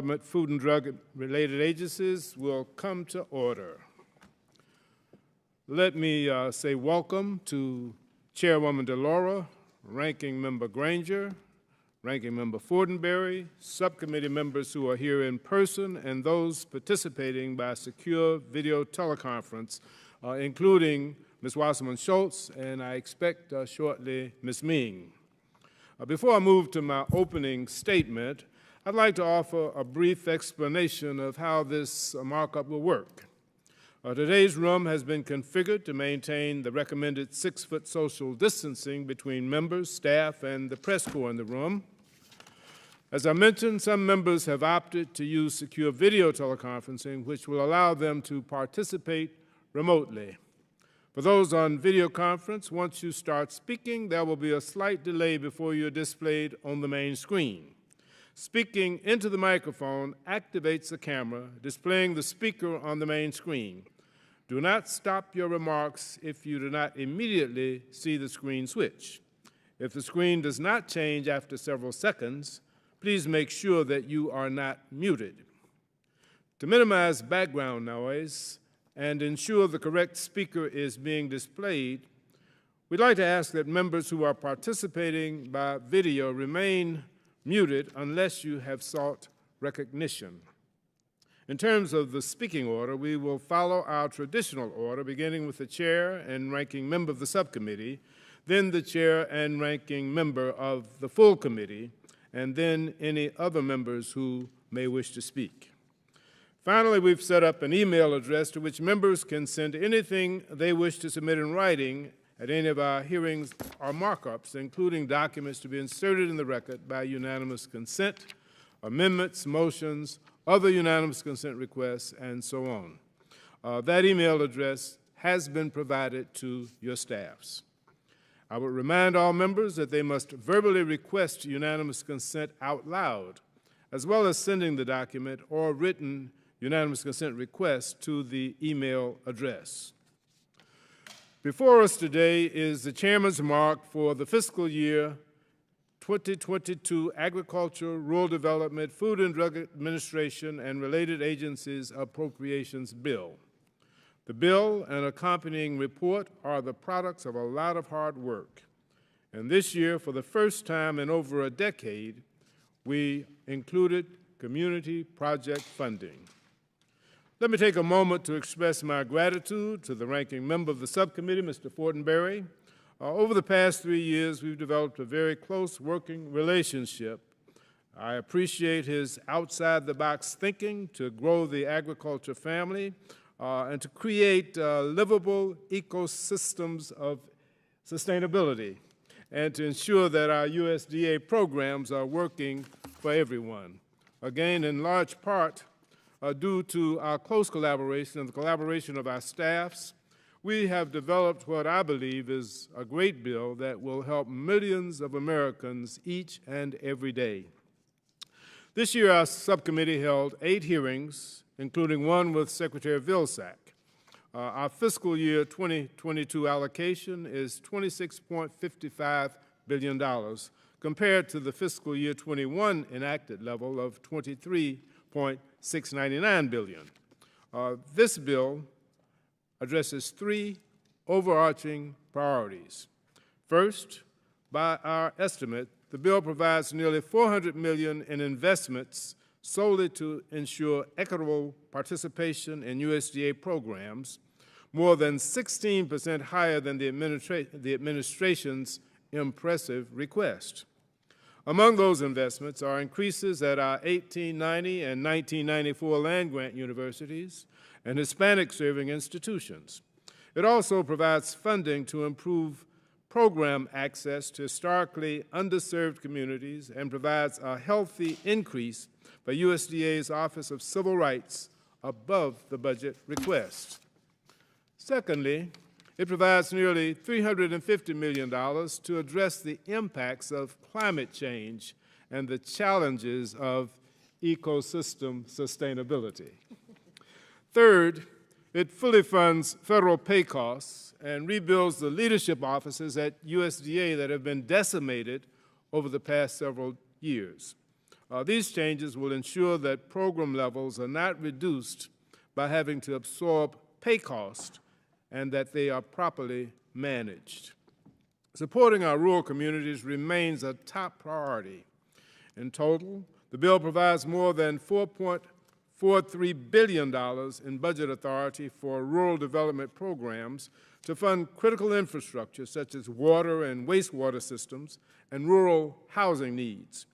Food and Drug-related agencies will come to order. Let me say welcome to Chairwoman DeLaura, Ranking Member Granger, Ranking Member Fortenberry, subcommittee members who are here in person, and those participating by secure video teleconference, including Ms. Wasserman Schultz, and I expect shortly Ms. Ming. Before I move to my opening statement, I'd like to offer a brief explanation of how this markup will work. Today's room has been configured to maintain the recommended 6-foot social distancing between members, staff, and the press corps in the room. As I mentioned, some members have opted to use secure video teleconferencing, which will allow them to participate remotely. For those on video conference, once you start speaking, there will be a slight delay before you're displayed on the main screen. Speaking into the microphone activates the camera, displaying the speaker on the main screen. Do not stop your remarks if you do not immediately see the screen switch. If the screen does not change after several seconds, please make sure that you are not muted. To minimize background noise and ensure the correct speaker is being displayed, we'd like to ask that members who are participating by video remain muted unless you have sought recognition. In terms of the speaking order, we will follow our traditional order, beginning with the chair and ranking member of the subcommittee, then the chair and ranking member of the full committee, and then any other members who may wish to speak. Finally, we've set up an email address to which members can send anything they wish to submit in writing at any of our hearings or markups, including documents to be inserted in the record by unanimous consent, amendments, motions, other unanimous consent requests, and so on. That email address has been provided to your staffs. I would remind all members that they must verbally request unanimous consent out loud, as well as sending the document or written unanimous consent request to the email address. Before us today is the Chairman's mark for the fiscal year 2022 Agriculture, Rural Development, Food and Drug Administration, and related agencies appropriations bill. The bill and accompanying report are the products of a lot of hard work. And this year, for the first time in over a decade, we included community project funding. Let me take a moment to express my gratitude to the ranking member of the subcommittee, Mr. Fortenberry. Over the past 3 years, we've developed a very close working relationship. I appreciate his outside-the-box thinking to grow the agriculture family and to create livable ecosystems of sustainability and to ensure that our USDA programs are working for everyone. Again, in large part, due to our close collaboration and the collaboration of our staffs, we have developed what I believe is a great bill that will help millions of Americans each and every day. This year, our subcommittee held 8 hearings, including one with Secretary Vilsack. Our fiscal year 2022 allocation is $26.55 billion, compared to the fiscal year 21 enacted level of $23.699 billion. This bill addresses 3 overarching priorities. First, by our estimate, the bill provides nearly $400 million in investments solely to ensure equitable participation in USDA programs, more than 16% higher than the administration's impressive request. Among those investments are increases at our 1890 and 1994 land-grant universities and Hispanic-serving institutions. It also provides funding to improve program access to historically underserved communities and provides a healthy increase for USDA's Office of Civil Rights above the budget request. Secondly, it provides nearly $350 million to address the impacts of climate change and the challenges of ecosystem sustainability. Third, it fully funds federal pay costs and rebuilds the leadership offices at USDA that have been decimated over the past several years. These changes will ensure that program levels are not reduced by having to absorb pay costs and that they are properly managed. Supporting our rural communities remains a top priority. In total, the bill provides more than $4.43 billion in budget authority for rural development programs to fund critical infrastructure such as water and wastewater systems and rural housing needs.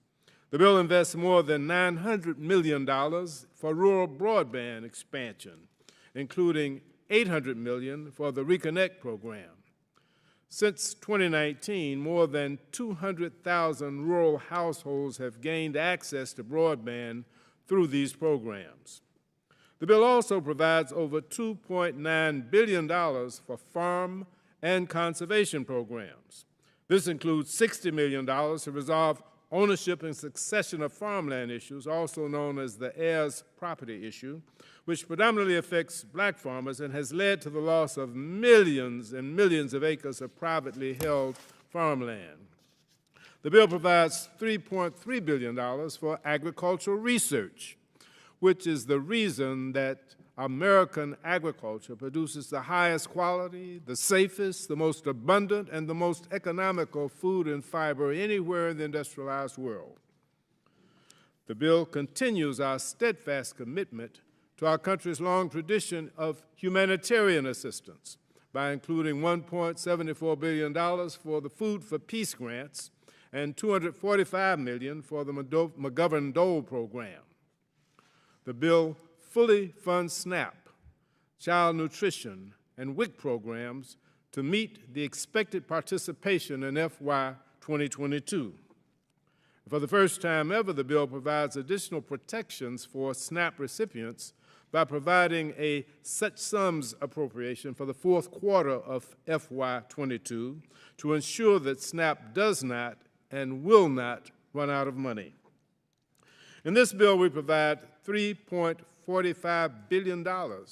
The bill invests more than $900 million for rural broadband expansion, including $800 million for the Reconnect program. Since 2019, more than 200,000 rural households have gained access to broadband through these programs. The bill also provides over $2.9 billion for farm and conservation programs. This includes $60 million to resolve ownership and succession of farmland issues, also known as the heirs property issue, which predominantly affects black farmers and has led to the loss of millions and millions of acres of privately held farmland. The bill provides $3.3 billion for agricultural research, which is the reason that American agriculture produces the highest quality, the safest, the most abundant, and the most economical food and fiber anywhere in the industrialized world. The bill continues our steadfast commitment to our country's long tradition of humanitarian assistance by including $1.74 billion for the Food for Peace grants and $245 million for the McGovern-Dole program. The bill fully funds SNAP, child nutrition, and WIC programs to meet the expected participation in FY 2022. For the first time ever, the bill provides additional protections for SNAP recipients by providing a such sums appropriation for the fourth quarter of FY 22 to ensure that SNAP does not and will not run out of money. In this bill, we provide $3.45 billion to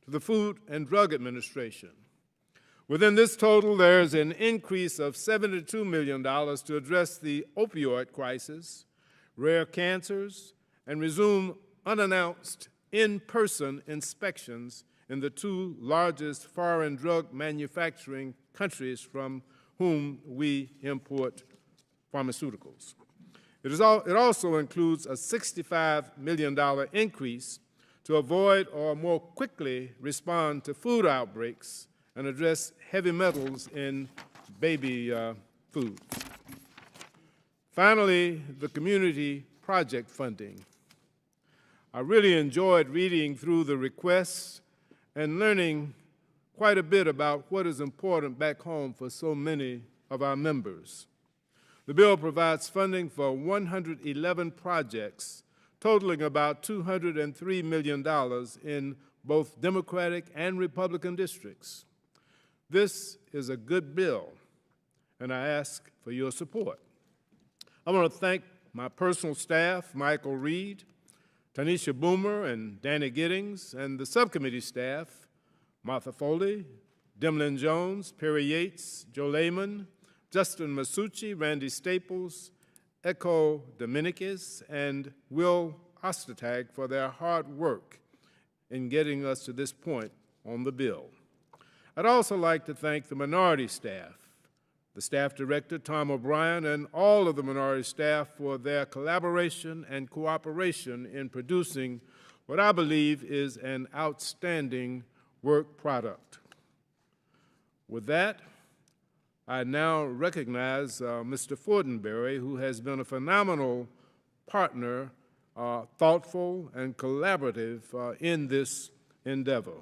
the Food and Drug Administration. Within this total, there is an increase of $72 million to address the opioid crisis, rare cancers, and resume unannounced in-person inspections in the two largest foreign drug manufacturing countries from whom we import pharmaceuticals. It also includes a $65 million increase to avoid or more quickly respond to food outbreaks and address heavy metals in baby food. Finally, the community project funding. I really enjoyed reading through the requests and learning quite a bit about what is important back home for so many of our members. The bill provides funding for 111 projects, totaling about $203 million in both Democratic and Republican districts. This is a good bill, and I ask for your support. I want to thank my personal staff, Michael Reed, Tanisha Boomer, and Danny Giddings, and the subcommittee staff, Martha Foley, Demlyn Jones, Perry Yates, Joe Lehman, Justin Masucci, Randy Staples, Echo Dominicus, and Will Ostertag for their hard work in getting us to this point on the bill. I'd also like to thank the minority staff, the staff director, Tom O'Brien, and all of the minority staff for their collaboration and cooperation in producing what I believe is an outstanding work product. With that, I now recognize Mr. Fortenberry, who has been a phenomenal partner, thoughtful and collaborative in this endeavor.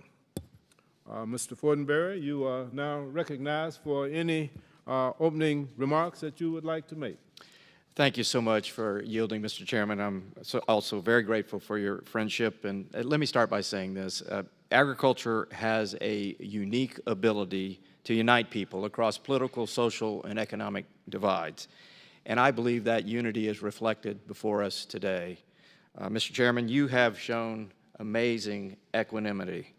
Mr. Fortenberry, you are now recognized for any opening remarks that you would like to make. Thank you so much for yielding, Mr. Chairman. I'm also very grateful for your friendship. And let me start by saying this. Agriculture has a unique ability to unite people across political, social, and economic divides. And I believe that unity is reflected before us today. Mr. Chairman, you have shown amazing equanimity,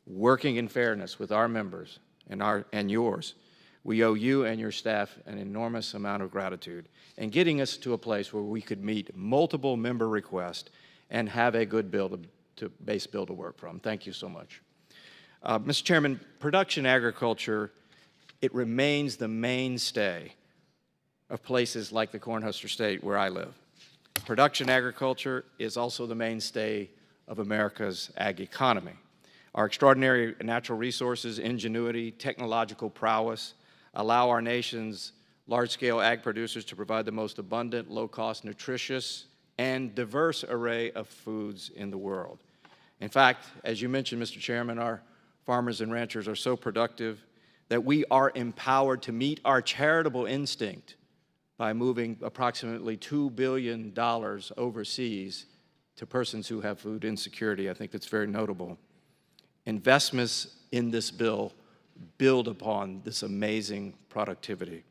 working in fairness with our members and yours, We owe you and your staff an enormous amount of gratitude in getting us to a place where we could meet multiple member requests and have a good base bill to work from. Thank you so much. Mr. Chairman, production agriculture, it remains the mainstay of places like the Cornhusker State where I live. Production agriculture is also the mainstay of America's ag economy. Our extraordinary natural resources, ingenuity, technological prowess allow our nation's large-scale ag producers to provide the most abundant, low-cost, nutritious, and diverse array of foods in the world. In fact, as you mentioned, Mr. Chairman, our farmers and ranchers are so productive that we are empowered to meet our charitable instinct by moving approximately $2 billion overseas to persons who have food insecurity. I think that's very notable. Investments in this bill build upon this amazing productivity.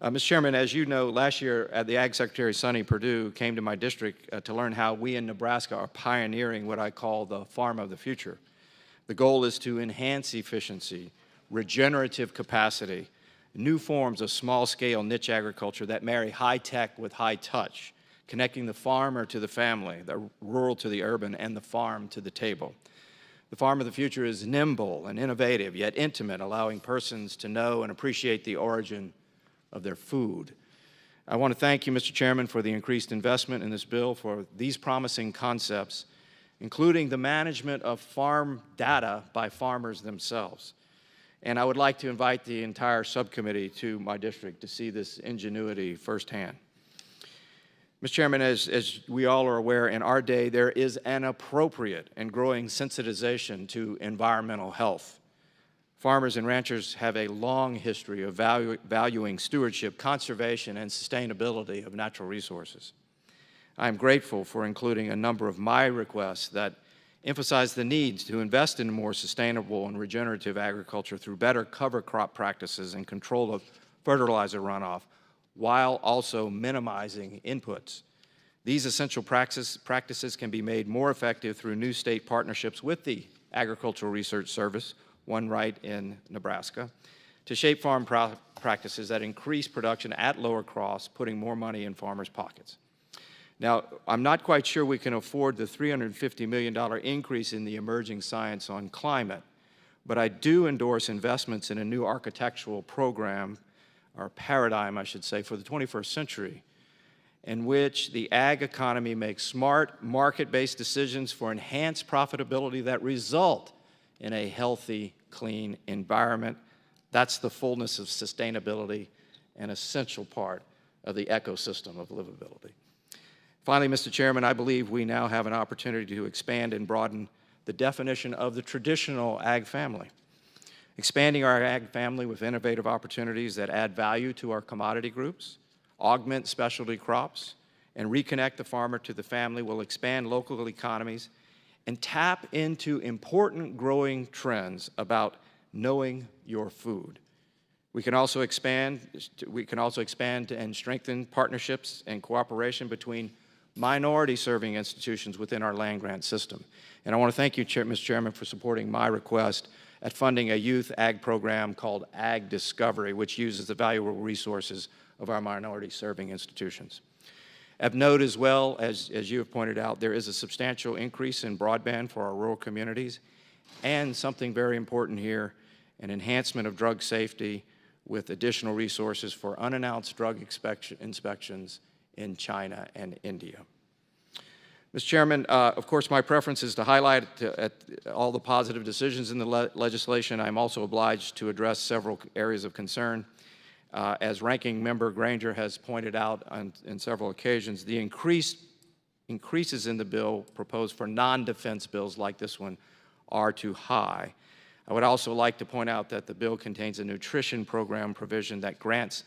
Mr. Chairman, as you know, last year the Ag Secretary Sonny Perdue came to my district to learn how we in Nebraska are pioneering what I call the farm of the future. The goal is to enhance efficiency, regenerative capacity, new forms of small-scale niche agriculture that marry high-tech with high-touch, connecting the farmer to the family, the rural to the urban, and the farm to the table. The farm of the future is nimble and innovative, yet intimate, allowing persons to know and appreciate the origin of their food. I want to thank you, Mr. Chairman, for the increased investment in this bill for these promising concepts, including the management of farm data by farmers themselves. And I would like to invite the entire subcommittee to my district to see this ingenuity firsthand. Mr. Chairman, as we all are aware, in our day, there is an appropriate and growing sensitization to environmental health. Farmers and ranchers have a long history of valuing stewardship, conservation, and sustainability of natural resources. I am grateful for including a number of my requests that emphasize the need to invest in more sustainable and regenerative agriculture through better cover crop practices and control of fertilizer runoff, while also minimizing inputs. These essential practices can be made more effective through new state partnerships with the Agricultural Research Service, one right in Nebraska, to shape farm practices that increase production at lower costs, putting more money in farmers' pockets. Now, I'm not quite sure we can afford the $350 million increase in the emerging science on climate, but I do endorse investments in a new architectural program, or paradigm, I should say, for the 21st century, in which the ag economy makes smart, market-based decisions for enhanced profitability that result in a healthy, clean environment. That's the fullness of sustainability, an essential part of the ecosystem of livability. Finally, Mr. Chairman, I believe we now have an opportunity to expand and broaden the definition of the traditional ag family. Expanding our ag family with innovative opportunities that add value to our commodity groups, augment specialty crops, and reconnect the farmer to the family will expand local economies and tap into important growing trends about knowing your food. We can also expand and strengthen partnerships and cooperation between minority-serving institutions within our land-grant system. And I want to thank you, Mr. Chairman, for supporting my request at funding a youth ag program called Ag Discovery, which uses the valuable resources of our minority-serving institutions. Of note as well, as you have pointed out, there is a substantial increase in broadband for our rural communities, and something very important here, an enhancement of drug safety with additional resources for unannounced drug inspections in China and India. Mr. Chairman, of course, my preference is to highlight all the positive decisions in the legislation. I'm also obliged to address several areas of concern. As Ranking Member Granger has pointed out on several occasions, the increases in the bill proposed for non-defense bills like this one are too high. I would also like to point out that the bill contains a nutrition program provision that grants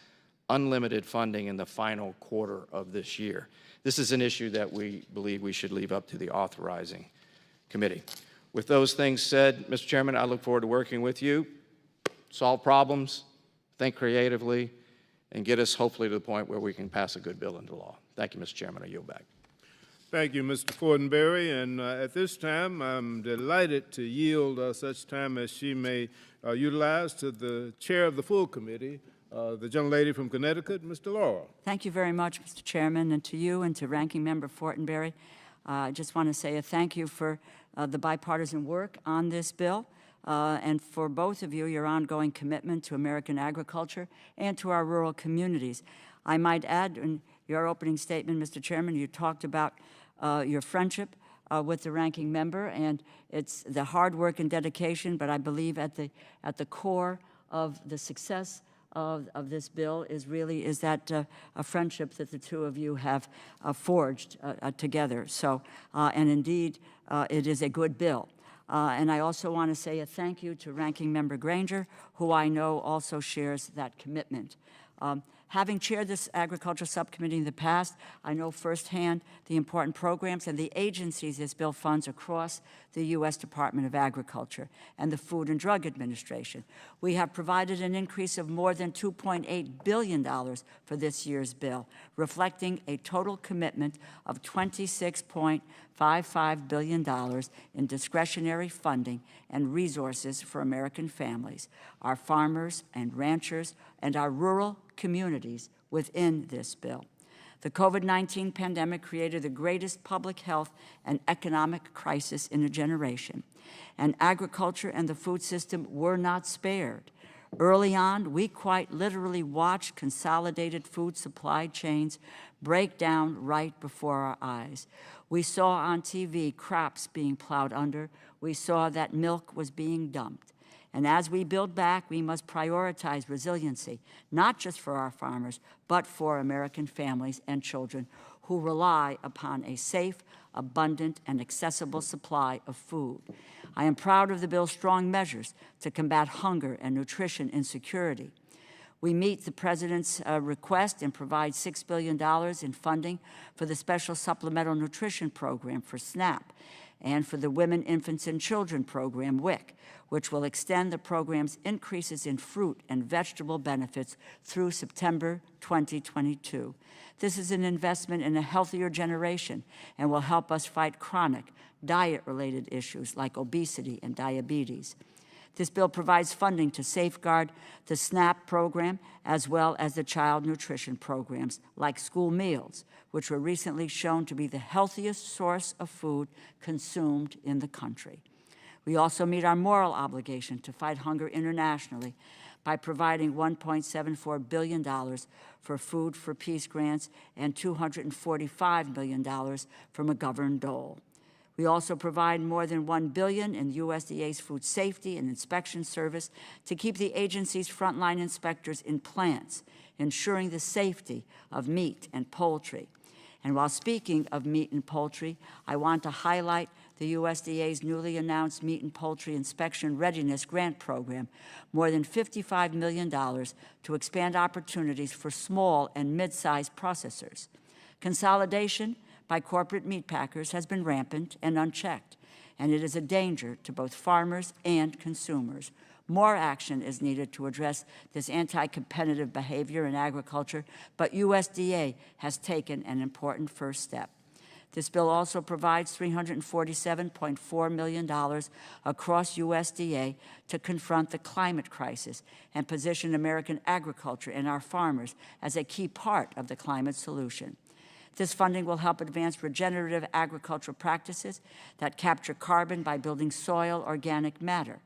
unlimited funding in the final quarter of this year. This is an issue that we believe we should leave up to the authorizing committee. With those things said, Mr. Chairman, I look forward to working with you, solve problems, think creatively, and get us hopefully to the point where we can pass a good bill into law. Thank you, Mr. Chairman. I yield back. Thank you, Mr. Fortenberry. And at this time, I'm delighted to yield such time as she may utilize to the chair of the full committee, the gentlelady from Connecticut, Mr. Laurel. Thank you very much, Mr. Chairman, and to you and to Ranking Member Fortenberry. I just want to say a thank you for the bipartisan work on this bill, and for both of you, your ongoing commitment to American agriculture and to our rural communities. I might add, in your opening statement, Mr. Chairman, you talked about your friendship with the ranking member, and it's the hard work and dedication, but I believe at the core of the success of this bill is that a friendship that the two of you have forged together. So, and indeed, it is a good bill. And I also want to say a thank you to Ranking Member Granger, who I know also shares that commitment. Having chaired this Agriculture Subcommittee in the past, I know firsthand the important programs and the agencies this bill funds across the U.S. Department of Agriculture and the Food and Drug Administration. We have provided an increase of more than $2.8 billion for this year's bill, reflecting a total commitment of $26.55 billion in discretionary funding and resources for American families, our farmers and ranchers, and our rural communities within this bill. The COVID-19 pandemic created the greatest public health and economic crisis in a generation, and agriculture and the food system were not spared. Early on, we quite literally watched consolidated food supply chains break down right before our eyes. We saw on TV crops being plowed under. We saw that milk was being dumped. And as we build back, we must prioritize resiliency, not just for our farmers, but for American families and children who rely upon a safe, abundant, and accessible supply of food. I am proud of the bill's strong measures to combat hunger and nutrition insecurity. We meet the President's request and provide $6 billion in funding for the Special Supplemental Nutrition Program for SNAP and for the Women, Infants, and Children Program, WIC, which will extend the program's increases in fruit and vegetable benefits through September 2022. This is an investment in a healthier generation and will help us fight chronic, diet-related issues like obesity and diabetes. This bill provides funding to safeguard the SNAP program as well as the child nutrition programs like school meals, which were recently shown to be the healthiest source of food consumed in the country. We also meet our moral obligation to fight hunger internationally by providing $1.74 billion for Food for Peace grants and $245 million from a governed dole. We also provide more than $1 billion in USDA's Food Safety and Inspection Service to keep the agency's frontline inspectors in plants, ensuring the safety of meat and poultry. And while speaking of meat and poultry, I want to highlight the USDA's newly announced Meat and Poultry Inspection Readiness Grant Program, more than $55 million to expand opportunities for small and mid-sized processors. Consolidation by corporate meat packers has been rampant and unchecked, and it is a danger to both farmers and consumers. More action is needed to address this anti-competitive behavior in agriculture, but USDA has taken an important first step. This bill also provides $347.4 million across USDA to confront the climate crisis and position American agriculture and our farmers as a key part of the climate solution. This funding will help advance regenerative agricultural practices that capture carbon by building soil organic matter.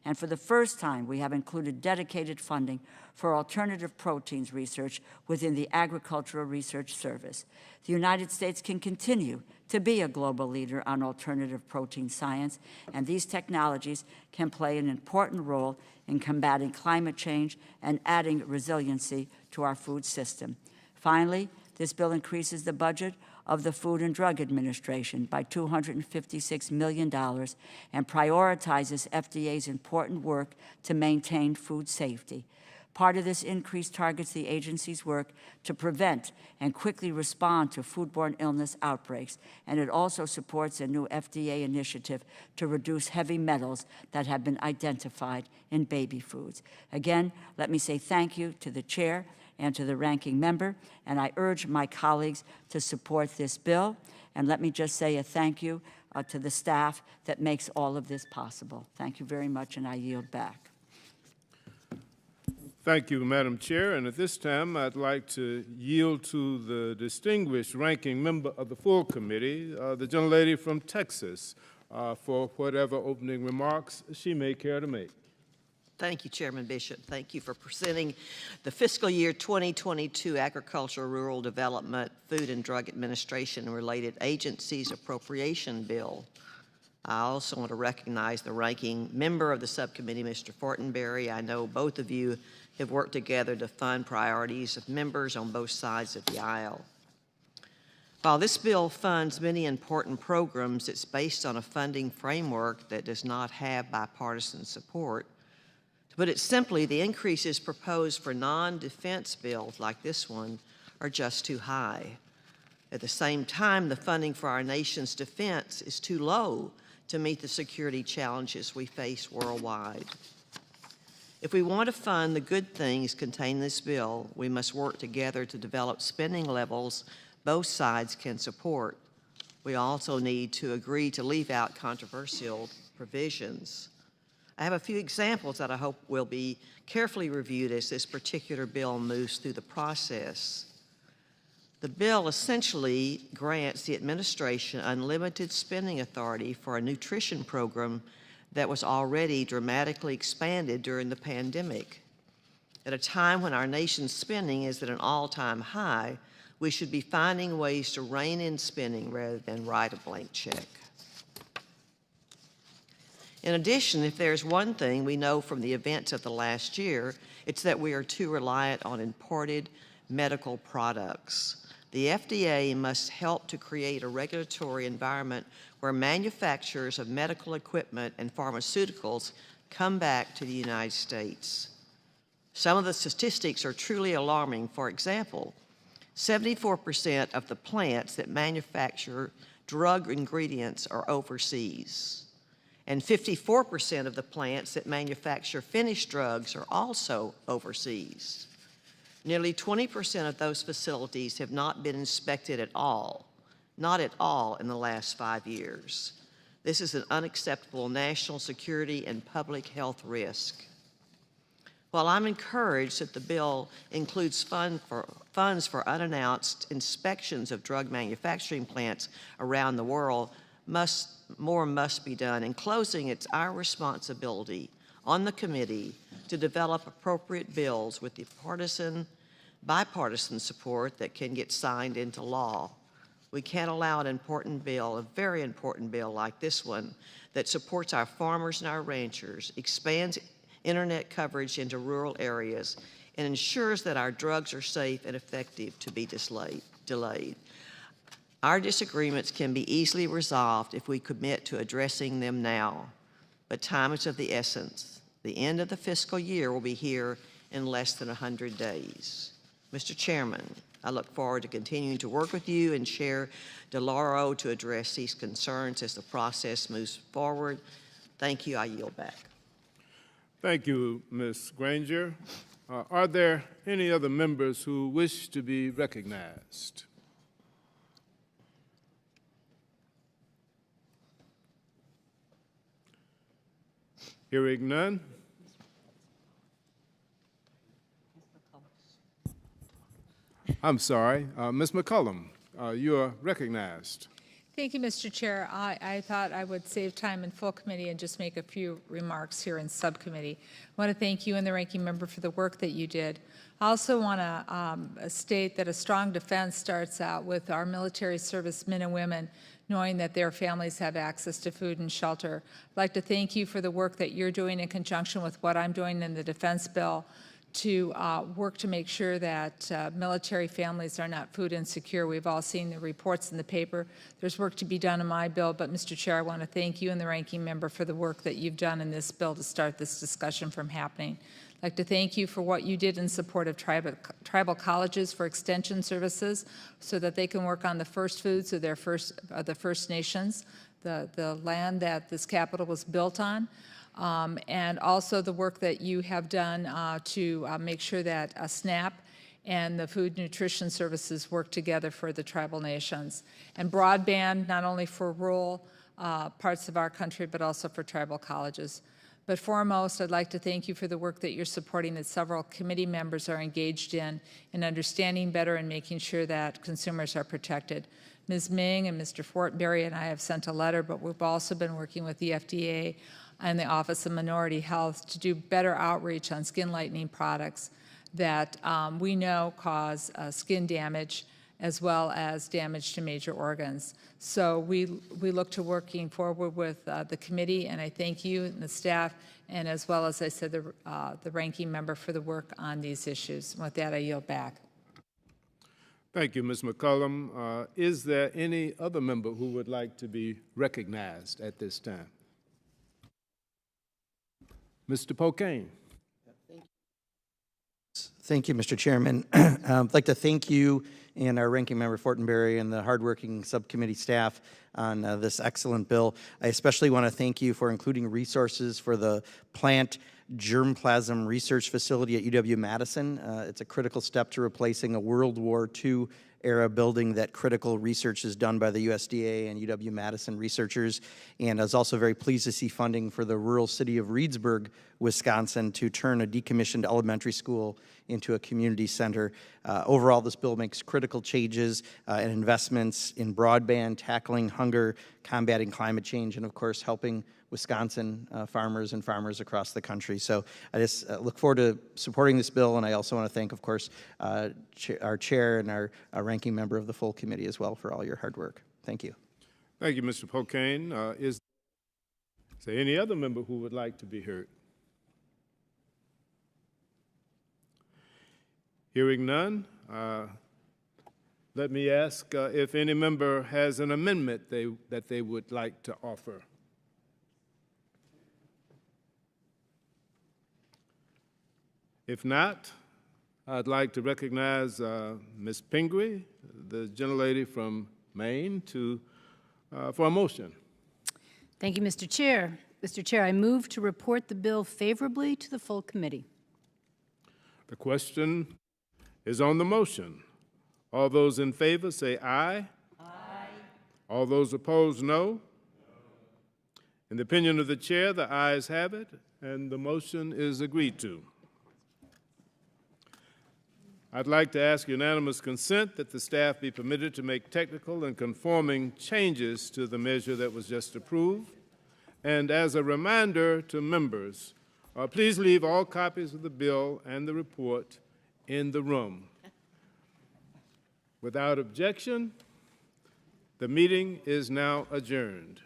And for the first time, we have included dedicated funding for alternative proteins research within the Agricultural Research Service. The United States can continue to be a global leader on alternative protein science, and these technologies can play an important role in combating climate change and adding resiliency to our food system. Finally, this bill increases the budget of the Food and Drug Administration by $256 million and prioritizes FDA's important work to maintain food safety. Part of this increase targets the agency's work to prevent and quickly respond to foodborne illness outbreaks, and it also supports a new FDA initiative to reduce heavy metals that have been identified in baby foods. Again, let me say thank you to the chair and to the ranking member, and I urge my colleagues to support this bill. And let me just say a thank you to the staff that makes all of this possible. Thank you very much, and I yield back. Thank you, Madam Chair. And at this time, I'd like to yield to the distinguished ranking member of the full committee, the gentlelady from Texas, for whatever opening remarks she may care to make. Thank you, Chairman Bishop. Thank you for presenting the fiscal year 2022 Agriculture, Rural Development, Food and Drug Administration and related agencies appropriation bill. I also want to recognize the ranking member of the subcommittee, Mr. Fortenberry. I know both of you have worked together to fund priorities of members on both sides of the aisle. While this bill funds many important programs, it's based on a funding framework that does not have bipartisan support. To put it simply, the increases proposed for non-defense bills like this one are just too high. At the same time, the funding for our nation's defense is too low to meet the security challenges we face worldwide. If we want to fund the good things contained in this bill, we must work together to develop spending levels both sides can support. We also need to agree to leave out controversial provisions. I have a few examples that I hope will be carefully reviewed as this particular bill moves through the process. The bill essentially grants the administration unlimited spending authority for a nutrition program that was already dramatically expanded during the pandemic. At a time when our nation's spending is at an all-time high, we should be finding ways to rein in spending rather than write a blank check. In addition, if there's one thing we know from the events of the last year, it's that we are too reliant on imported medical products. The FDA must help to create a regulatory environment where manufacturers of medical equipment and pharmaceuticals come back to the United States. Some of the statistics are truly alarming. For example, 74% of the plants that manufacture drug ingredients are overseas, and 54% of the plants that manufacture finished drugs are also overseas. Nearly 20% of those facilities have not been inspected at all, not at all in the last 5 years. This is an unacceptable national security and public health risk. While I'm encouraged that the bill includes funds for unannounced inspections of drug manufacturing plants around the world, more must be done. In closing, it's our responsibility on the committee to develop appropriate bills with the bipartisan support that can get signed into law. We can't allow an important bill, a very important bill like this one, that supports our farmers and our ranchers, expands internet coverage into rural areas, and ensures that our drugs are safe and effective to be delayed. Our disagreements can be easily resolved if we commit to addressing them now, but time is of the essence. The end of the fiscal year will be here in less than 100 days. Mr. Chairman, I look forward to continuing to work with you and Chair DeLauro to address these concerns as the process moves forward. Thank you. I yield back. Thank you, Ms. Granger. Are there any other members who wish to be recognized? Hearing none. I'm sorry, Ms. McCollum, you are recognized. Thank you, Mr. Chair. I thought I would save time in full committee and just make a few remarks here in subcommittee. I want to thank you and the ranking member for the work that you did. I also want to state that a strong defense starts out with our military service men and women knowing that their families have access to food and shelter. I'd like to thank you for the work that you're doing in conjunction with what I'm doing in the defense bill to work to make sure that military families are not food insecure. We've all seen the reports in the paper. There's work to be done in my bill, but Mr. Chair, I want to thank you and the ranking member for the work that you've done in this bill to start this discussion from happening. I'd like to thank you for what you did in support of tribal colleges for extension services so that they can work on the first foods of the First Nations, the land that this Capitol was built on. And also the work that you have done to make sure that SNAP and the food nutrition services work together for the tribal nations. And broadband, not only for rural parts of our country, but also for tribal colleges. But foremost, I'd like to thank you for the work that you're supporting, that several committee members are engaged in understanding better and making sure that consumers are protected. Ms. Ming and Mr. Fortenberry and I have sent a letter, but we've also been working with the FDA and the Office of Minority Health to do better outreach on skin lightening products that we know cause skin damage as well as damage to major organs. So we look to working forward with the committee, and I thank you and the staff, and as well as I said, the ranking member for the work on these issues. And with that, I yield back. Thank you, Ms. McCollum. Is there any other member who would like to be recognized at this time? Mr. Pocaine. Thank you, Mr. Chairman. I'd like to thank you and our ranking member Fortenberry and the hardworking subcommittee staff on this excellent bill. I especially want to thank you for including resources for the plant germplasm research facility at UW-Madison. It's a critical step to replacing a World War II era building that critical research is done by the USDA and UW-Madison researchers. And I was also very pleased to see funding for the rural city of Reedsburg, Wisconsin, to turn a decommissioned elementary school into a community center. Overall, this bill makes critical changes and investments in broadband, tackling hunger, combating climate change, and of course, helping Wisconsin farmers and farmers across the country. So I just look forward to supporting this bill, and I also want to thank, of course, our chair and our ranking member of the full committee as well for all your hard work. Thank you. Thank you, Mr. Pocaine. Is there any other member who would like to be heard? Hearing none, let me ask if any member has an amendment that they would like to offer. If not, I'd like to recognize Ms. Pingree, the gentlelady from Maine, for a motion. Thank you, Mr. Chair. Mr. Chair, I move to report the bill favorably to the full committee. The question is on the motion. All those in favor say aye. Aye. All those opposed, no. In the opinion of the chair, the ayes have it, and the motion is agreed to. I'd like to ask unanimous consent that the staff be permitted to make technical and conforming changes to the measure that was just approved. And as a reminder to members, please leave all copies of the bill and the report in the room. Without objection, the meeting is now adjourned.